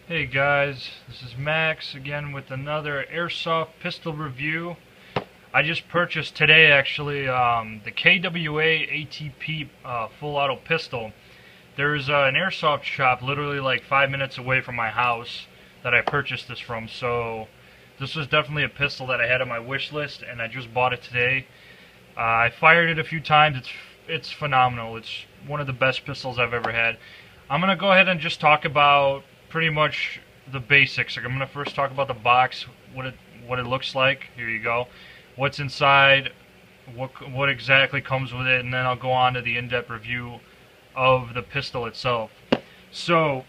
Hey guys, this is Max again with another Airsoft pistol review. I just purchased today actually the KWA ATP full auto pistol. There's an Airsoft shop literally like 5 minutes away from my house that I purchased this from, so this was definitely a pistol that I had on my wish list and I just bought it today. I fired it a few times. It's phenomenal. It's one of the best pistols I've ever had. I'm going to go ahead and just talk about pretty much the basics. I'm going to first talk about the box, what it looks like. Here you go. What's inside, what exactly comes with it, and then I'll go on to the in-depth review of the pistol itself. So,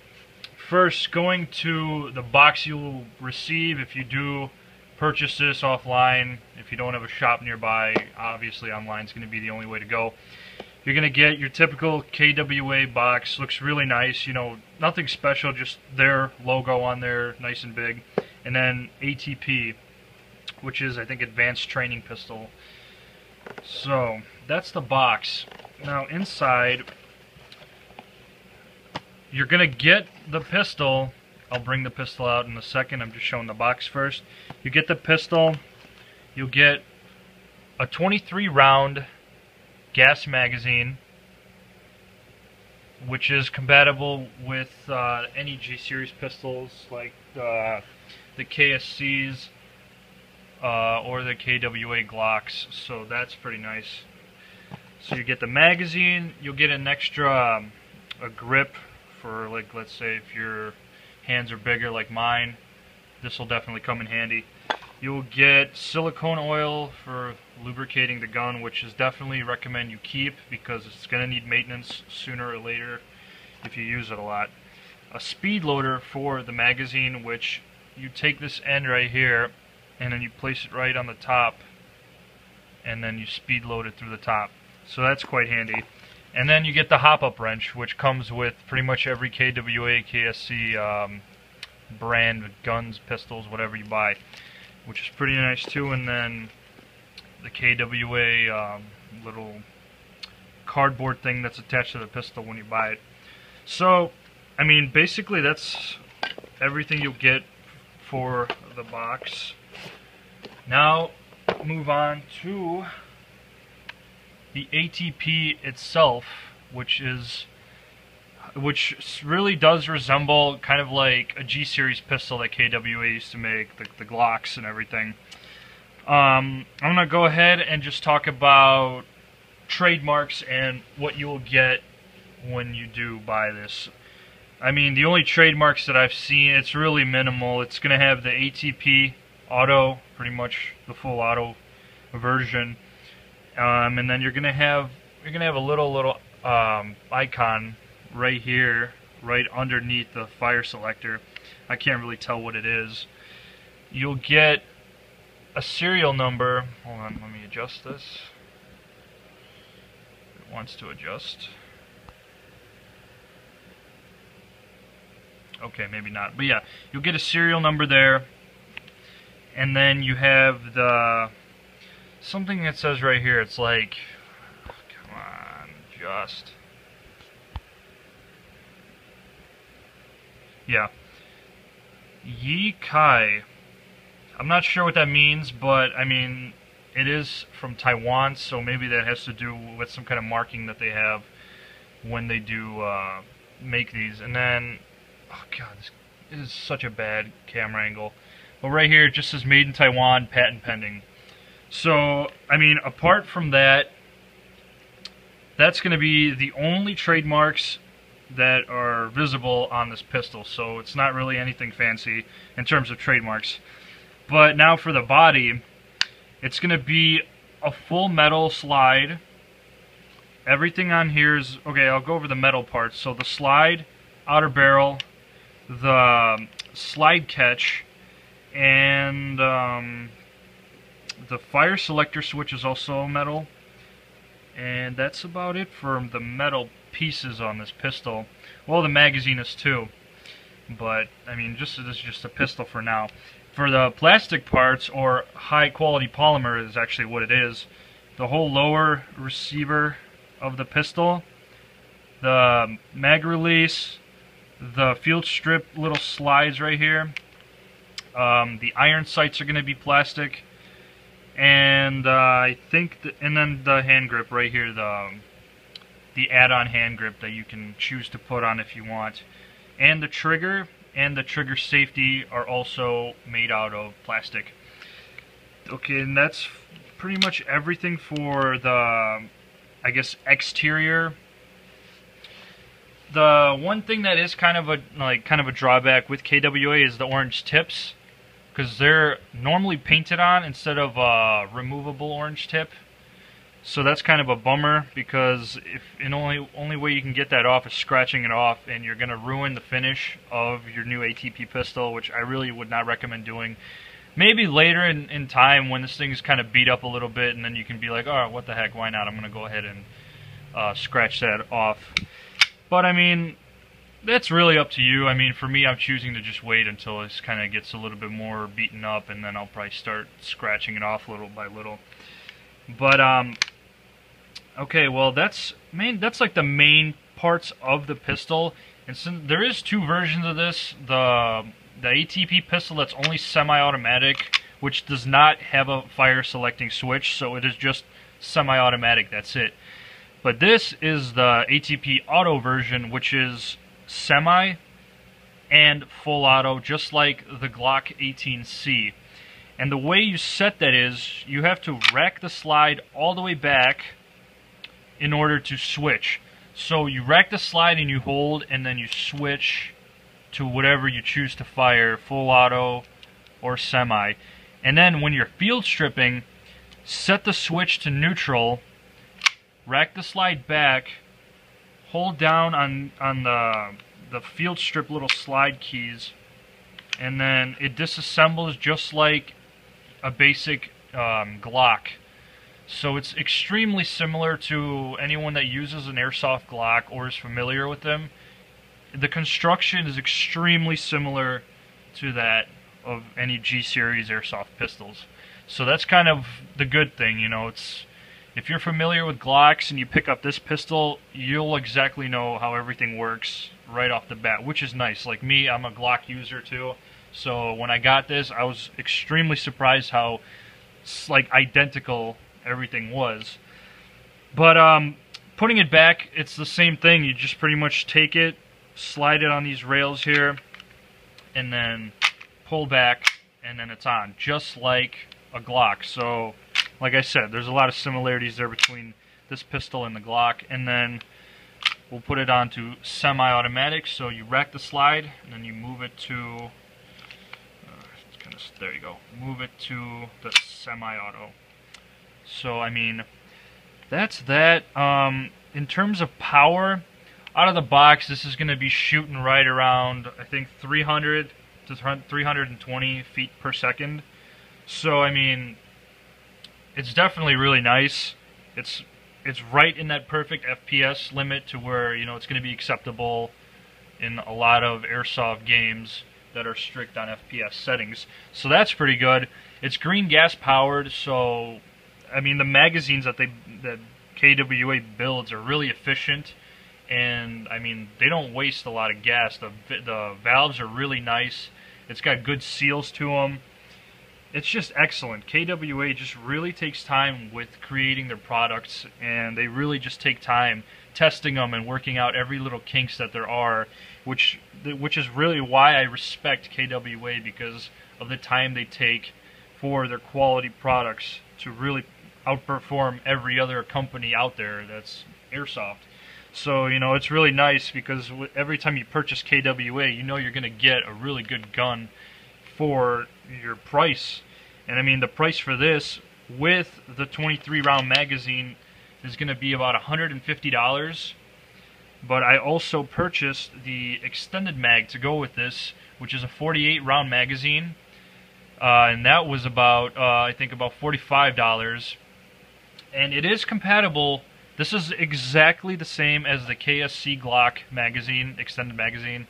first, going to the box you'll receive if you do purchase this offline. If you don't have a shop nearby, obviously online is going to be the only way to go. You're going to get your typical KWA box. Looks really nice, you know, nothing special, just their logo on there, nice and big. And then ATP, which is, I think, Advanced Training Pistol. So, that's the box. Now, inside, you're going to get the pistol. I'll bring the pistol out in a second. I'm just showing the box first. You get the pistol. You'll get a 23 round gas magazine, which is compatible with any G-series pistols like the KSCs or the KWA Glocks, so that's pretty nice. So you get the magazine, you'll get an extra a grip for, like, let's say if your hands are bigger like mine, this will definitely come in handy. You'll get silicone oil for lubricating the gun, which is definitely recommend you keep because it's going to need maintenance sooner or later if you use it a lot. A speed loader for the magazine, which you take this end right here and then you place it right on the top and then you speed load it through the top. So that's quite handy. And then you get the hop-up wrench, which comes with pretty much every KWA, KSC brand, guns, pistols, whatever you buy, which is pretty nice too. And then the KWA little cardboard thing that's attached to the pistol when you buy it. So, I mean, basically that's everything you'll get for the box. Now, move on to the ATP itself, which really does resemble kind of like a G-series pistol that KWA used to make, the Glocks and everything. I'm going to go ahead and just talk about trademarks and what you'll get when you do buy this. I mean, the only trademarks that I've seen, it's really minimal. It's going to have the ATP Auto, pretty much the full auto version. And then you're gonna have a little icon right here, right underneath the fire selector. I can't really tell what it is. You'll get a serial number. Hold on, let me adjust this. It wants to adjust. Okay, maybe not. But yeah, you'll get a serial number there. And then you have the something that says right here, it's like, come on, just, yeah, Yi Kai. I'm not sure what that means, but I mean, it is from Taiwan, so maybe that has to do with some kind of marking that they have when they do make these. And then, oh god, this is such a bad camera angle. But right here, it just says made in Taiwan, patent pending. So, I mean, apart from that, that's going to be the only trademarks that are visible on this pistol. So it's not really anything fancy in terms of trademarks. But now for the body, it's going to be a full metal slide. Everything on here is, okay, I'll go over the metal parts. So the slide, outer barrel, the slide catch, and the fire selector switch is also metal. And that's about it for the metal pieces on this pistol. Well, the magazine is too. But, I mean, this is just a pistol for now. For the plastic parts, or high quality polymer is actually what it is, the whole lower receiver of the pistol, the mag release, The field strip little slides right here. The iron sights are going to be plastic, and I think, and then the hand grip right here, the add-on hand grip that you can choose to put on if you want, and the trigger safety are also made out of plastic. Okay, and that's pretty much everything for the, I guess, exterior. The one thing that is kind of a drawback with KWA is the orange tips, because they're normally painted on instead of removable orange tip. So that's kind of a bummer, because only way you can get that off is scratching it off, and you're going to ruin the finish of your new ATP pistol, which I really would not recommend doing. Maybe later in time when this thing is kind of beat up a little bit, and then you can be like, oh, what the heck, why not? I'm going to go ahead and scratch that off. But I mean, that's really up to you. I mean, for me, I'm choosing to just wait until this kind of gets a little bit more beaten up, and then I'll probably start scratching it off little by little. But okay, well, that's like the main parts of the pistol. And since there is two versions of this, the ATP pistol that's only semi-automatic, which does not have a fire selecting switch, so it is just semi-automatic, that's it. But this is the ATP Auto version, which is semi and full auto, just like the Glock 18C. And the way you set that is, you have to rack the slide all the way back in order to switch. So you rack the slide and you hold, and then you switch to whatever you choose to fire, full auto or semi. And then when you're field stripping, set the switch to neutral, rack the slide back, hold down on the field strip little slide keys, and then it disassembles just like a basic Glock. So it's extremely similar to anyone that uses an Airsoft Glock or is familiar with them. The construction is extremely similar to that of any G-Series Airsoft pistols. So that's kind of the good thing, you know. It's, if you're familiar with Glocks and you pick up this pistol, you'll exactly know how everything works right off the bat, which is nice. Like me, I'm a Glock user too. So when I got this, I was extremely surprised how like identical everything was. But putting it back, it's the same thing. You just pretty much take it, slide it on these rails here, and then pull back, and then it's on, just like a Glock. So like I said, there's a lot of similarities there between this pistol and the Glock. And then we'll put it on to semi-automatic. So you rack the slide, and then you move it to there you go, move it to the semi-auto. So I mean, that's that. In terms of power, out of the box, this is going to be shooting right around, I think, 300 to 320 feet per second. So I mean, it's definitely really nice. It's right in that perfect FPS limit to where, you know, it's going to be acceptable in a lot of Airsoft games that are strict on FPS settings. So that's pretty good. It's green gas powered, so I mean, the magazines that KWA builds are really efficient, and I mean, they don't waste a lot of gas. The valves are really nice. It's got good seals to them. It's just excellent. KWA just really takes time with creating their products, and they really just take time testing them and working out every little kinks that there are, which is really why I respect KWA, because of the time they take for their quality products to really outperform every other company out there that's Airsoft. So, you know, it's really nice because every time you purchase KWA, you know you're going to get a really good gun for your price. And I mean, the price for this with the 23 round magazine is going to be about $150. But I also purchased the extended mag to go with this, which is a 48 round magazine, and that was about I think about $45. And it is compatible. This is exactly the same as the KSC Glock magazine, extended magazine,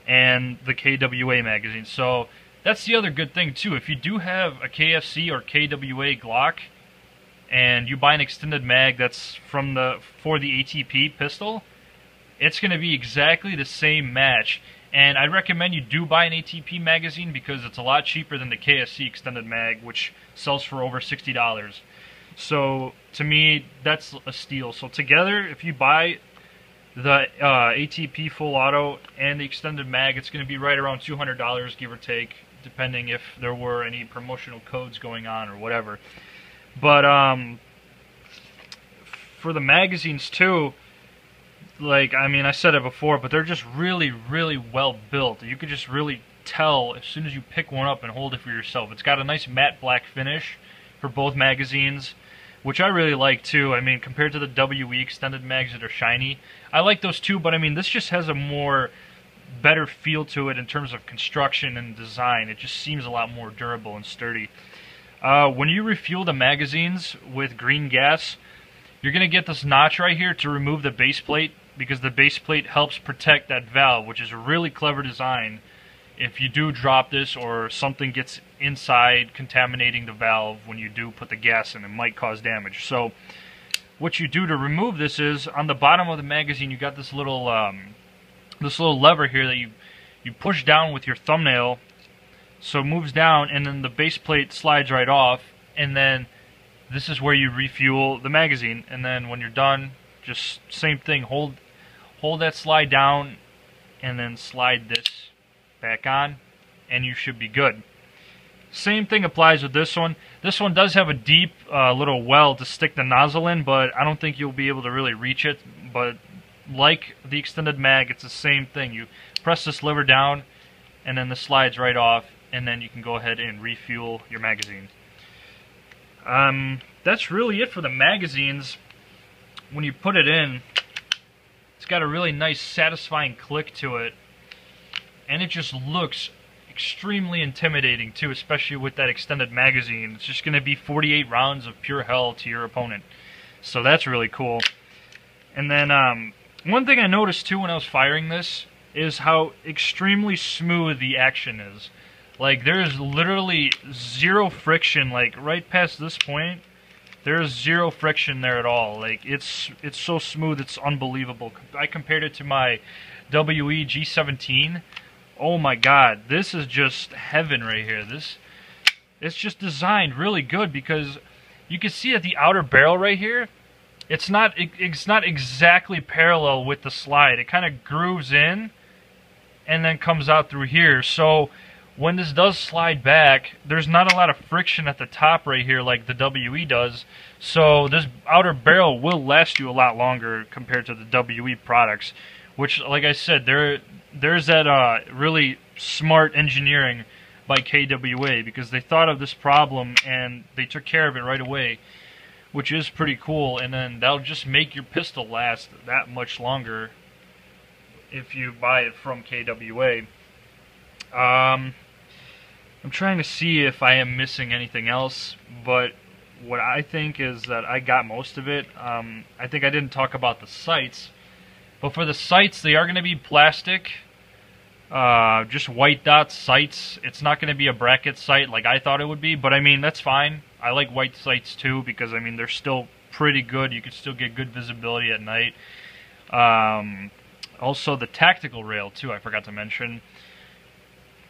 and the KWA magazine. So that's the other good thing too. If you do have a KFC or KWA Glock, and you buy an extended mag that's for the ATP pistol, it's going to be exactly the same match. And I'd recommend you do buy an ATP magazine because it's a lot cheaper than the KSC extended mag, which sells for over $60. So to me, that's a steal. So together, if you buy the ATP full auto and the extended mag, it's going to be right around $200, give or take, depending if there were any promotional codes going on or whatever. But for the magazines too, like, I mean, I said it before, but they're just really, really well built. You could just really tell as soon as you pick one up and hold it for yourself. It's got a nice matte black finish for both magazines, which I really like too. I mean, compared to the WE extended mags that are shiny, I like those too, but I mean, this just has a more better feel to it in terms of construction and design. It just seems a lot more durable and sturdy. When you refuel the magazines with green gas, you're going to get this notch right here to remove the base plate, because the base plate helps protect that valve, which is a really clever design. If you do drop this or something gets inside contaminating the valve when you do put the gas in, it might cause damage. So what you do to remove this is, on the bottom of the magazine you got this little lever here that you push down with your thumbnail, so it moves down, and then the base plate slides right off, and then this is where you refuel the magazine. And then when you're done, just same thing, hold that slide down and then slide this back on, and you should be good. Same thing applies with this one. This one does have a deep little well to stick the nozzle in, but I don't think you'll be able to really reach it. But like the extended mag, it's the same thing. You press this lever down and then this slides right off, and then you can go ahead and refuel your magazine. That's really it for the magazines. When you put it in, it's got a really nice satisfying click to it, and it just looks extremely intimidating too, especially with that extended magazine. It's just going to be 48 rounds of pure hell to your opponent, so that's really cool. And then one thing I noticed too when I was firing this is how extremely smooth the action is. Like, there's literally zero friction. Like, right past this point, there's zero friction there at all. Like, it's so smooth, it's unbelievable. I compared it to my WE G17. Oh my god, this is just heaven right here. It's just designed really good, because you can see that the outer barrel right here, it's not exactly parallel with the slide. It kind of grooves in and then comes out through here. So when this does slide back, there's not a lot of friction at the top right here like the WE does. So this outer barrel will last you a lot longer compared to the WE products, which, like I said, there's that really smart engineering by KWA, because they thought of this problem and they took care of it right away, which is pretty cool. And then that'll just make your pistol last that much longer if you buy it from KWA. I'm trying to see if I am missing anything else, but what I think is that I got most of it. I think I didn't talk about the sights, but for the sights, they are going to be plastic, just white dot sights. It's not going to be a bracket sight like I thought it would be, but I mean, that's fine. I like white sights too, because I mean, they're still pretty good. You can still get good visibility at night. Also, the tactical rail too, I forgot to mention.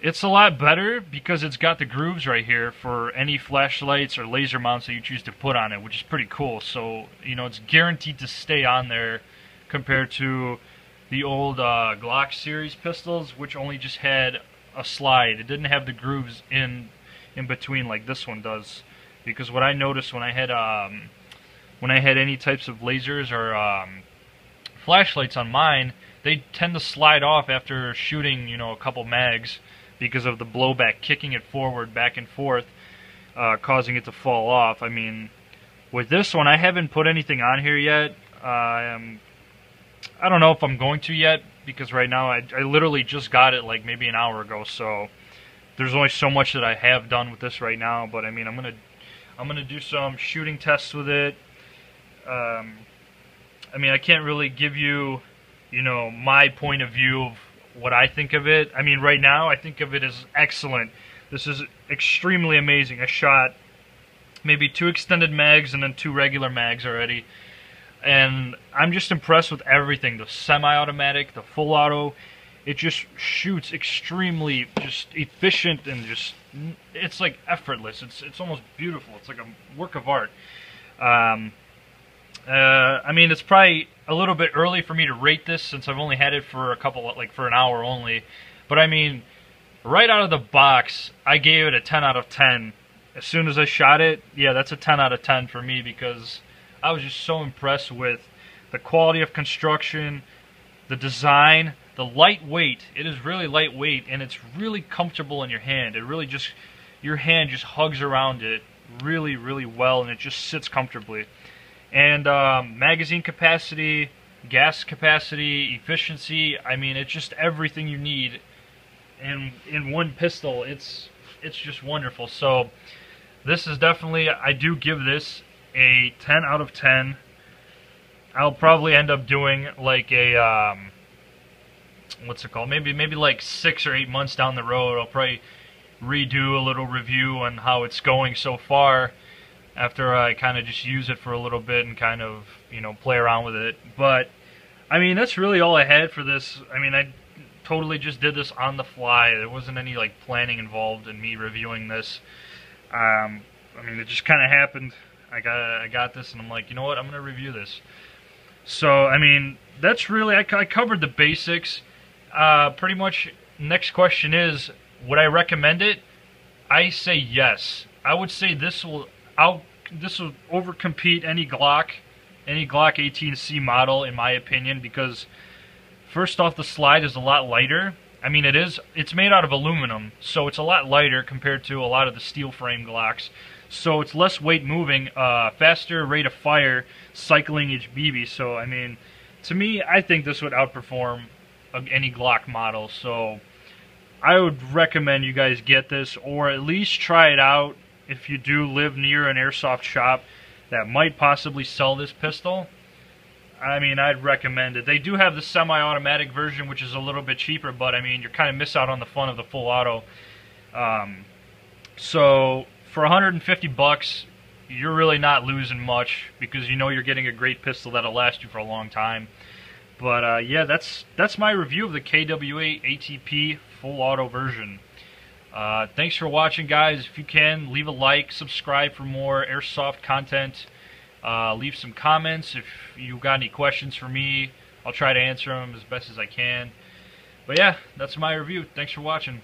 It's a lot better because it's got the grooves right here for any flashlights or laser mounts that you choose to put on it, which is pretty cool. So, you know, it's guaranteed to stay on there compared to the old Glock series pistols, which only just had a slide. It didn't have the grooves in between like this one does. Because what I noticed when I had any types of lasers or flashlights on mine, they tend to slide off after shooting, you know, a couple mags, because of the blowback, kicking it forward, back and forth, causing it to fall off. I mean, with this one, I haven't put anything on here yet. I don't know if I'm going to yet, because right now I literally just got it like maybe an hour ago, so there's only so much that I have done with this right now. But I mean, I'm gonna do some shooting tests with it. I mean, I can't really give you, you know, my point of view of what I think of it. I mean, right now I think of it as excellent. This is extremely amazing. I shot maybe 2 extended mags and then 2 regular mags already. And I'm just impressed with everything. The semi-automatic, the full auto, it just shoots extremely just efficient and just, it's like effortless. It's almost beautiful. It's like a work of art. I mean, it's probably a little bit early for me to rate this since I've only had it for for an hour only. But I mean, right out of the box, I gave it a 10 out of 10. As soon as I shot it, yeah, that's a 10 out of 10 for me, because I was just so impressed with the quality of construction, the design, the lightweight. It is really lightweight, and it's really comfortable in your hand. It really just, your hand just hugs around it really, really well, and it just sits comfortably. And magazine capacity, gas capacity, efficiency, I mean, it's just everything you need in one pistol. It's just wonderful. So this is definitely, I do give this a 10 out of 10. I'll probably end up doing like a what's it called? Maybe like 6 or 8 months down the road, I'll probably redo a little review on how it's going so far, after I kind of just use it for a little bit and kind of, you know, play around with it. But I mean, that's really all I had for this. I mean, I totally just did this on the fly. There wasn't any like planning involved in me reviewing this. I mean, it just kind of happened. I got this, and I'm like, you know what, I'm gonna review this. So I mean, that's really, I covered the basics. Pretty much. Next question is, would I recommend it? I say yes. I would say this will overcompete any Glock 18C model, in my opinion, because first off, the slide is a lot lighter. I mean, it's made out of aluminum, so it's a lot lighter compared to a lot of the steel frame Glocks. So it's less weight moving, faster rate of fire, cycling each BB. So I mean, to me, I think this would outperform any Glock model. So I would recommend you guys get this, or at least try it out if you do live near an airsoft shop that might possibly sell this pistol. I mean, I'd recommend it. They do have the semi-automatic version, which is a little bit cheaper, but I mean, you're kind of miss out on the fun of the full auto. So for 150 bucks, you're really not losing much, because you know you're getting a great pistol that'll last you for a long time. But yeah, that's my review of the KWA ATP full auto version. Thanks for watching, guys. If you can, leave a like, subscribe for more airsoft content. Leave some comments if you got any questions for me. I'll try to answer them as best as I can. But yeah, that's my review. Thanks for watching.